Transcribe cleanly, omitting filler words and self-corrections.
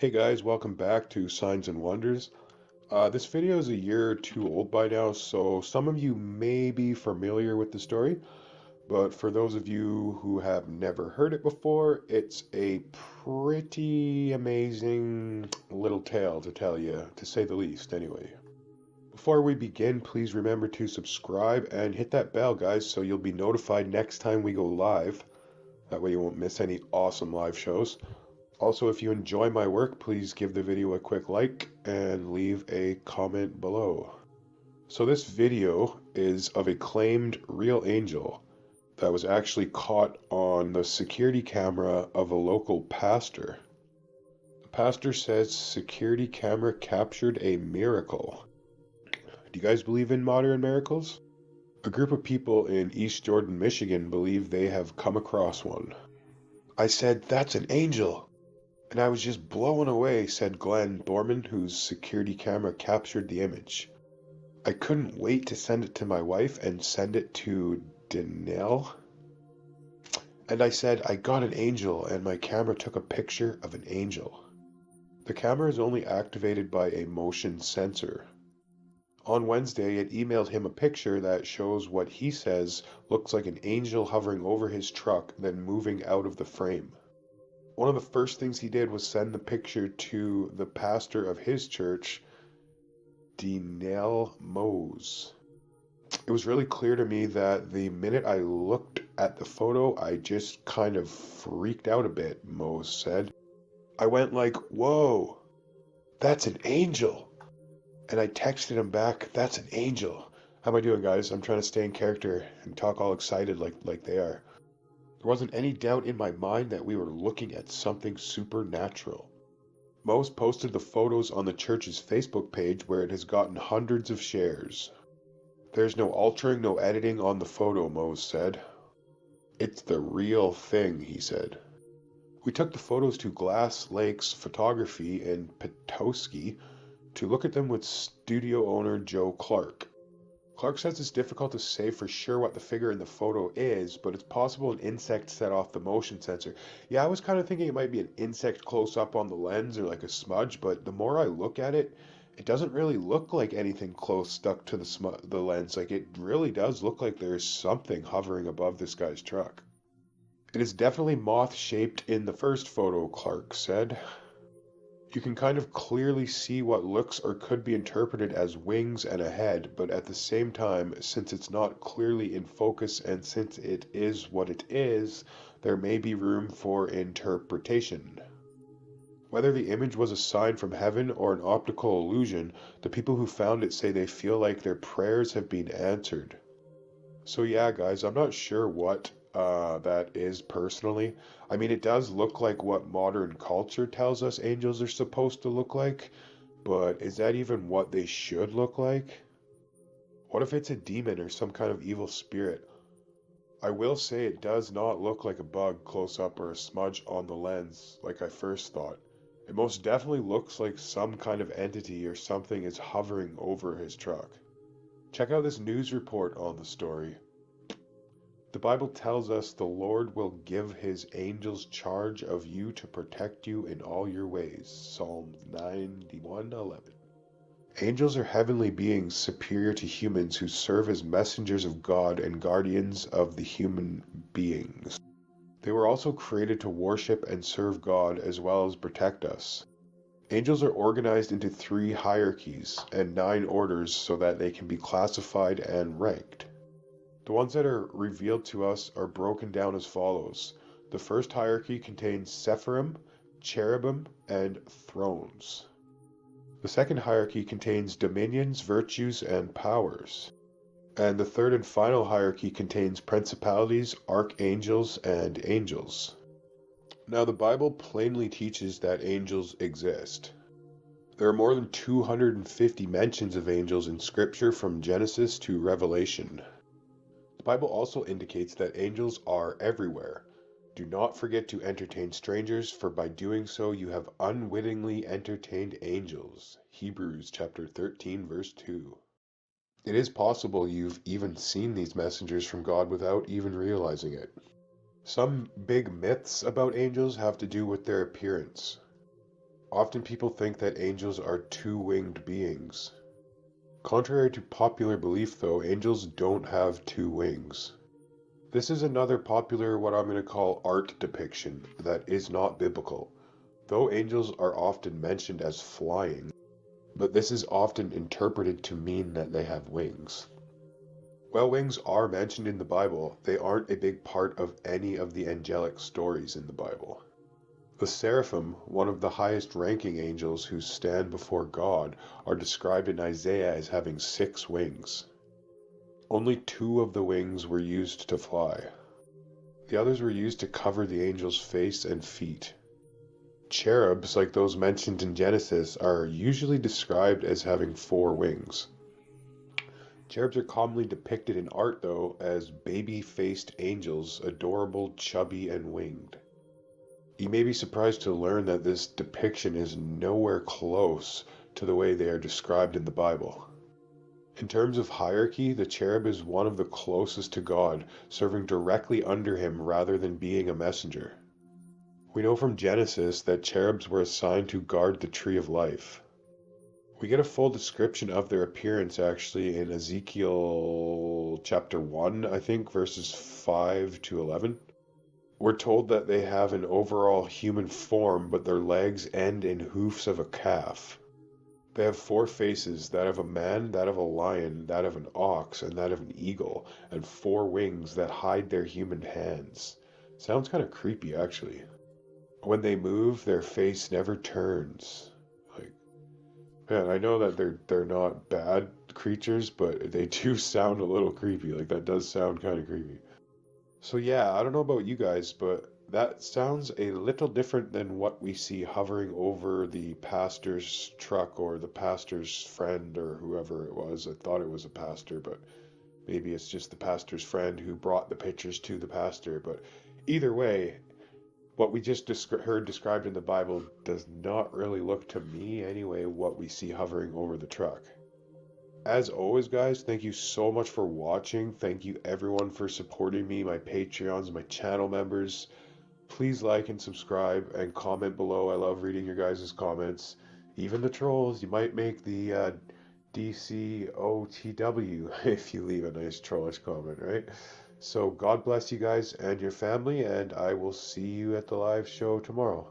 Hey guys, welcome back to Signs and Wonders. This video is a year or two old by now, so some of you may be familiar with the story, but for those of you who have never heard it before, it's a pretty amazing little tale to tell you, to say the least, anyway. Before we begin, please remember to subscribe and hit that bell, guys, so you'll be notified next time we go live. That way you won't miss any awesome live shows. Also, if you enjoy my work, please give the video a quick like and leave a comment below. So this video is of a claimed real angel that was actually caught on the security camera of a local pastor. The pastor says security camera captured a miracle. Do you guys believe in modern miracles? A group of people in East Jordan, Michigan believe they have come across one. I said, "That's an angel." And I was just blown away, said Glenn Borman, whose security camera captured the image. I couldn't wait to send it to my wife and send it to Danelle. And I said, I got an angel, and my camera took a picture of an angel. The camera is only activated by a motion sensor. On Wednesday, it emailed him a picture that shows what he says looks like an angel hovering over his truck, then moving out of the frame. One of the first things he did was send the picture to the pastor of his church, Danelle Mose. It was really clear to me that the minute I looked at the photo, I just kind of freaked out a bit, Mose said. I went like, whoa, that's an angel. And I texted him back, that's an angel. How am I doing, guys? I'm trying to stay in character and talk all excited like they are. There wasn't any doubt in my mind that we were looking at something supernatural. Mose posted the photos on the church's Facebook page where it has gotten hundreds of shares. There's no altering, no editing on the photo, Mose said. It's the real thing, he said. We took the photos to Glass Lakes Photography in Petoskey to look at them with studio owner Joe Clark. Clark says it's difficult to say for sure what the figure in the photo is, but it's possible an insect set off the motion sensor. Yeah, I was kind of thinking it might be an insect close up on the lens or like a smudge, but the more I look at it, it doesn't really look like anything close stuck to the lens. Like, it really does look like there's something hovering above this guy's truck. It is definitely moth-shaped in the first photo, Clark said. You can kind of clearly see what looks or could be interpreted as wings and a head, but at the same time, since it's not clearly in focus and since it is what it is, there may be room for interpretation. Whether the image was a sign from heaven or an optical illusion, the people who found it say they feel like their prayers have been answered. So yeah, guys, I'm not sure what that is personally. I mean, it does look like what modern culture tells us angels are supposed to look like, but is that even what they should look like? What if it's a demon or some kind of evil spirit? I will say it does not look like a bug close up or a smudge on the lens like I first thought. It most definitely looks like some kind of entity or something is hovering over his truck. Check out this news report on the story. The Bible tells us the Lord will give his angels charge of you to protect you in all your ways. Psalm 91:11. Angels are heavenly beings superior to humans who serve as messengers of God and guardians of the human beings. They were also created to worship and serve God as well as protect us. Angels are organized into 3 hierarchies and 9 orders so that they can be classified and ranked. The ones that are revealed to us are broken down as follows. The first hierarchy contains Sephirim, Cherubim, and Thrones. The second hierarchy contains dominions, virtues, and powers. And the third and final hierarchy contains principalities, archangels, and angels. Now, the Bible plainly teaches that angels exist. There are more than 250 mentions of angels in Scripture from Genesis to Revelation. The Bible also indicates that angels are everywhere. Do not forget to entertain strangers, for by doing so you have unwittingly entertained angels. Hebrews chapter 13, verse 2. It is possible you've even seen these messengers from God without even realizing it. Some big myths about angels have to do with their appearance. Often people think that angels are two-winged beings. Contrary to popular belief, though, angels don't have two wings. This is another popular, what I'm going to call art depiction that is not biblical. Though angels are often mentioned as flying, but this is often interpreted to mean that they have wings. While wings are mentioned in the Bible, they aren't a big part of any of the angelic stories in the Bible. The seraphim, one of the highest ranking angels who stand before God, are described in Isaiah as having 6 wings. Only 2 of the wings were used to fly. The others were used to cover the angel's face and feet. Cherubs, like those mentioned in Genesis, are usually described as having 4 wings. Cherubs are commonly depicted in art, though, as baby-faced angels, adorable, chubby, and winged. You may be surprised to learn that this depiction is nowhere close to the way they are described in the Bible. In terms of hierarchy, the cherub is one of the closest to God, serving directly under him rather than being a messenger. We know from Genesis that cherubs were assigned to guard the tree of life. We get a full description of their appearance actually in Ezekiel chapter 1, I think, verses 5 to 11. We're told that they have an overall human form, but their legs end in hoofs of a calf. They have 4 faces, that of a man, that of a lion, that of an ox, and that of an eagle, and 4 wings that hide their human hands. Sounds kind of creepy, actually. When they move, their face never turns. Like, man, I know that they're not bad creatures, but they do sound a little creepy. Like, that does sound kind of creepy. So yeah, I don't know about you guys, but that sounds a little different than what we see hovering over the pastor's truck or the pastor's friend or whoever it was. I thought it was a pastor, but maybe it's just the pastor's friend who brought the pictures to the pastor. But either way, what we just heard described in the Bible does not really look to me anyway what we see hovering over the truck. As always, guys, thank you so much for watching. Thank you everyone for supporting me, my Patreons, my channel members. Please like and subscribe and comment below. I love reading your guys' comments. Even the trolls, you might make the DCOTW if you leave a nice trollish comment, right? So God bless you guys and your family, and I will see you at the live show tomorrow.